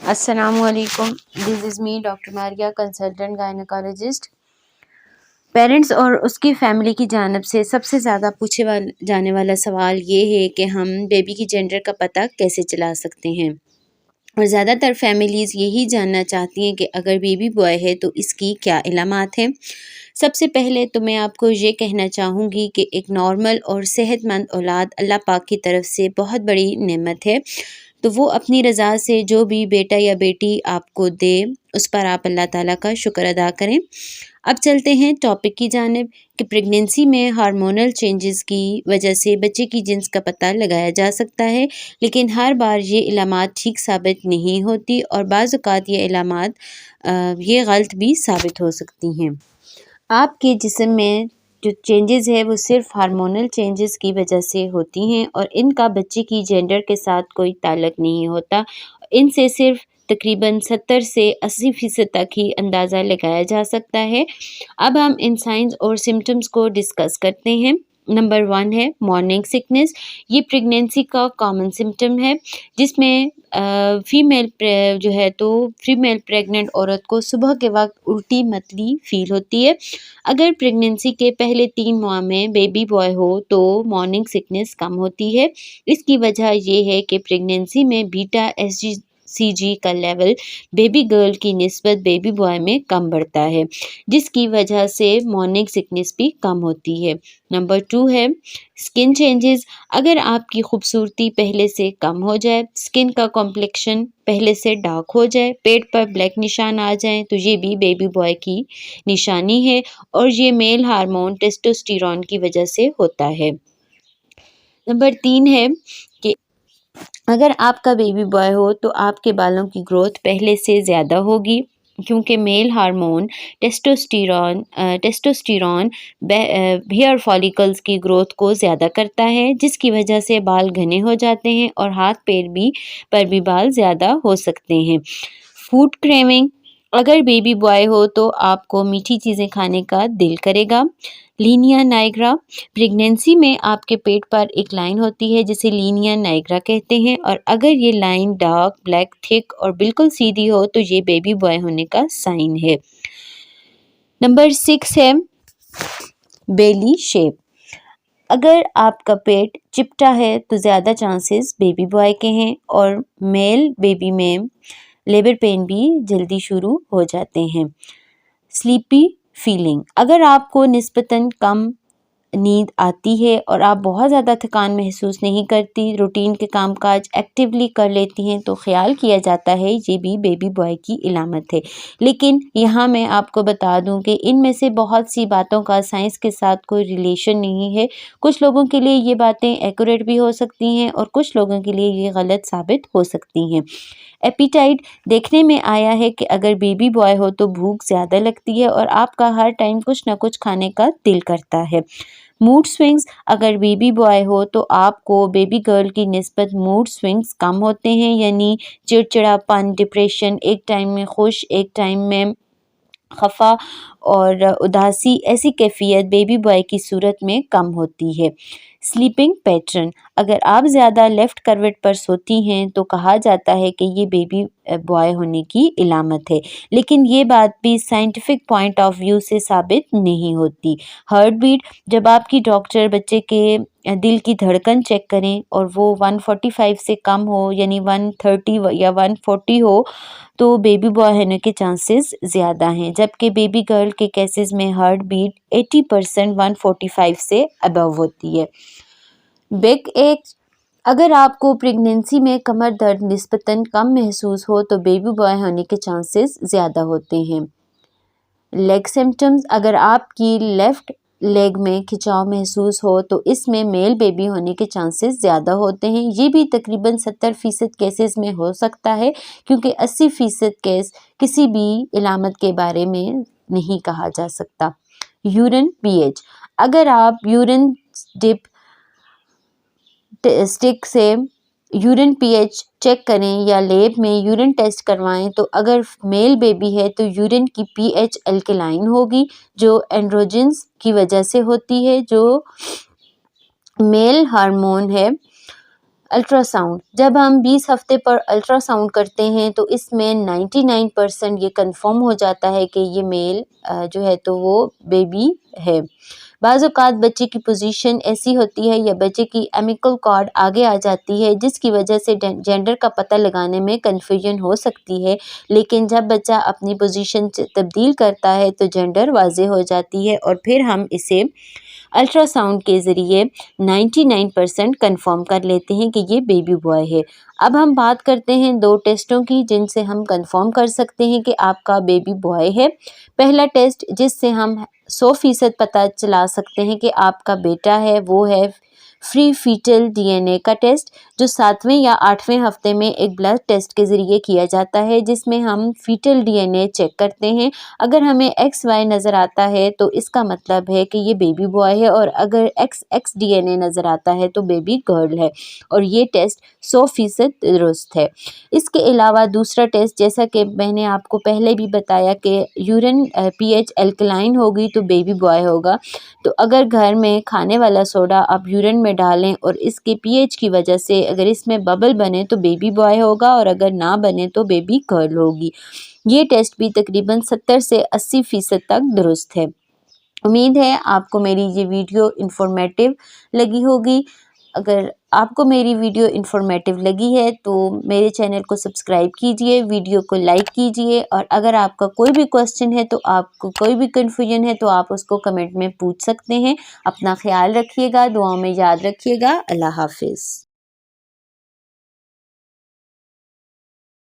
अस्सलामुअलैकुम। This is me doctor Maria, consultant gynaecologist. Parents और उसकी फैमिली की जानिब से सबसे ज़्यादा जाने वाला सवाल ये है कि हम बेबी की जेंडर का पता कैसे चला सकते हैं। और ज़्यादातर फैमिलीज़ यही जानना चाहती हैं कि अगर बेबी बॉय है तो इसकी क्या इलामात हैं। सबसे पहले तो मैं आपको ये कहना चाहूँगी कि एक नॉर्मल और सेहतमंद औलाद अल्लाह पाक की तरफ से बहुत बड़ी नेमत है। तो वो अपनी रज़ा से जो भी बेटा या बेटी आपको दे, उस पर आप अल्लाह ताला का शुक्र अदा करें। अब चलते हैं टॉपिक की जानिब कि प्रेगनेंसी में हार्मोनल चेंजेस की वजह से बच्चे की जिन्स का पता लगाया जा सकता है, लेकिन हर बार ये इलामात ठीक साबित नहीं होती और बाज़ औक़ात ये इलामात ये गलत भी साबित हो सकती हैं। आपके जिस्म में जो चेंजेस है वो सिर्फ हार्मोनल चेंजेस की वजह से होती हैं और इनका बच्चे की जेंडर के साथ कोई ताल्लुक नहीं होता। इनसे सिर्फ तकरीबन 70 से 80% तक ही अंदाज़ा लगाया जा सकता है। अब हम इन साइंस और सिम्टम्स को डिस्कस करते हैं। नंबर 1 है मॉर्निंग सिकनेस। ये प्रेगनेंसी का कॉमन सिम्टम है जिसमें फीमेल प्रेग्नेंट औरत को सुबह के वक्त उल्टी मतली फील होती है। अगर प्रेगनेंसी के पहले 3 माह में बेबी बॉय हो तो मॉर्निंग सिकनेस कम होती है। इसकी वजह ये है कि प्रेगनेंसी में बीटा एसजीसीजी का लेवल बेबी गर्ल की निस्बत बेबी बॉय में कम बढ़ता है, जिसकी वजह से मॉर्निंग सिकनेस भी कम होती है। नंबर 2 है स्किन चेंजेस। अगर आपकी खूबसूरती पहले से कम हो जाए, स्किन का कॉम्प्लेक्शन पहले से डार्क हो जाए, पेट पर ब्लैक निशान आ जाएं, तो ये भी बेबी बॉय की निशानी है और ये मेल हार्मोन टेस्टोस्टेरोन की वजह से होता है। नंबर 3 है कि अगर आपका बेबी बॉय हो तो आपके बालों की ग्रोथ पहले से ज़्यादा होगी, क्योंकि male hormone testosterone hair follicles की ग्रोथ को ज़्यादा करता है, जिसकी वजह से बाल घने हो जाते हैं और हाथ पैर पर भी बाल ज़्यादा हो सकते हैं। Food craving. अगर बेबी बॉय हो तो आपको मीठी चीज़ें खाने का दिल करेगा। Linnaea Niagara. प्रेगनेंसी में आपके पेट पर एक लाइन होती है जिसे लीनिया नाइग्रा कहते हैं और अगर ये लाइन डार्क, ब्लैक, थिक और बिल्कुल सीधी हो तो ये बेबी बॉय होने का साइन है। नंबर 6 है बेली शेप। अगर आपका पेट चिपटा है तो ज़्यादा चांसेस बेबी बॉय के हैं और मेल बेबी में लेबर पेन भी जल्दी शुरू हो जाते हैं। Sleepy feeling. अगर आपको निस्बतन कम नींद आती है और आप बहुत ज़्यादा थकान महसूस नहीं करती, रूटीन के कामकाज एक्टिवली कर लेती हैं, तो ख्याल किया जाता है ये भी बेबी बॉय की इलामत है। लेकिन यहाँ मैं आपको बता दूँ कि इनमें से बहुत सी बातों का साइंस के साथ कोई रिलेशन नहीं है। कुछ लोगों के लिए ये बातें एक्यूरेट भी हो सकती हैं और कुछ लोगों के लिए ये गलत साबित हो सकती हैं। एपिटाइट। देखने में आया है कि अगर बेबी बॉय हो तो भूख ज़्यादा लगती है और आपका हर टाइम कुछ ना कुछ खाने का दिल करता है। Mood swings. अगर बेबी बॉय हो तो आपको बेबी गर्ल की निस्बत मूड स्विंग्स कम होते हैं, यानी चिड़चिड़ापन, डिप्रेशन, एक टाइम में खुश एक टाइम में खफा और उदासी, ऐसी कैफियत बेबी बॉय की सूरत में कम होती है। Sleeping pattern. अगर आप ज़्यादा लेफ़्ट करवट पर सोती हैं तो कहा जाता है कि ये बेबी बॉय होने की इलामत है, लेकिन ये बात भी साइंटिफिक पॉइंट ऑफ व्यू से साबित नहीं होती। Heart beat. जब आपकी डॉक्टर बच्चे के दिल की धड़कन चेक करें और वो 145 से कम हो, यानी 130 या 140 हो, तो बेबी बॉय होने के चांसेस ज़्यादा हैं, जबकि बेबी गर्ल के केसेस में हार्ट बीट 80% 145 से अबव होती है। बैक एक। अगर आपको प्रेगनेंसी में कमर दर्द निस्बतन कम महसूस हो तो बेबी बॉय होने के चांसेस ज़्यादा होते हैं। Leg symptoms. अगर आपकी लेफ़्ट लेग में खिंचाव महसूस हो तो इसमें मेल बेबी होने के चांसेस ज़्यादा होते हैं। ये भी तकरीबन 70% केसेस में हो सकता है, क्योंकि 80% केस किसी भी इलामत के बारे में नहीं कहा जा सकता। Urine pH. अगर आप यूरिन स्टिक से यूरिन पीएच चेक करें या लैब में यूरिन टेस्ट करवाएं तो अगर मेल बेबी है तो यूरिन की पीएच अल्कलाइन होगी, जो एंड्रोजन्स की वजह से होती है, जो मेल हार्मोन है अल्ट्रासाउंड, जब हम 20 हफ्ते पर अल्ट्रासाउंड करते हैं तो इसमें 99% ये कंफर्म हो जाता है कि ये मेल जो है तो वो बेबी है। बाज़ औक़ात बच्चे की पोजीशन ऐसी होती है या बच्चे की एमिकल कॉर्ड आगे आ जाती है जिसकी वजह से जेंडर का पता लगाने में कन्फ्यूजन हो सकती है, लेकिन जब बच्चा अपनी पोजीशन तब्दील करता है तो जेंडर वाज़ेह हो जाती है और फिर हम इसे अल्ट्रासाउंड के ज़रिए 99% कंफर्म कर लेते हैं कि ये बेबी बॉय है। अब हम बात करते हैं 2 टेस्टों की जिनसे हम कंफर्म कर सकते हैं कि आपका बेबी बॉय है। पहला टेस्ट जिससे हम 100% पता चला सकते हैं कि आपका बेटा है वो है फ्री फीटल डीएनए का टेस्ट, जो 7वें या 8वें हफ्ते में एक ब्लड टेस्ट के ज़रिए किया जाता है जिसमें हम फीटल डीएनए चेक करते हैं। अगर हमें XY नज़र आता है तो इसका मतलब है कि ये बेबी बॉय है और अगर XX डीएनए नज़र आता है तो बेबी गर्ल है और ये टेस्ट 100% दुरुस्त है। इसके अलावा दूसरा टेस्ट, जैसा कि मैंने आपको पहले भी बताया कि यूरिन पीएच अल्कलाइन होगी तो बेबी बॉय होगा। तो अगर घर में खाने वाला सोडा आप यूरिन में डालें और इसके पीएच की वजह से अगर इसमें बबल बने तो बेबी बॉय होगा और अगर ना बने तो बेबी गर्ल होगी। ये टेस्ट भी तकरीबन 70 से 80% तक दुरुस्त है। उम्मीद है आपको मेरी ये वीडियो इन्फॉर्मेटिव लगी होगी। अगर आपको मेरी वीडियो इन्फॉर्मेटिव लगी है तो मेरे चैनल को सब्सक्राइब कीजिए, वीडियो को लाइक कीजिए और अगर आपका कोई भी क्वेश्चन है तो आपको कोई भी कन्फ्यूजन है तो आप उसको कमेंट में पूछ सकते हैं। अपना ख्याल रखिएगा, दुआओं में याद रखिएगा। अल्लाह हाफ़िज़।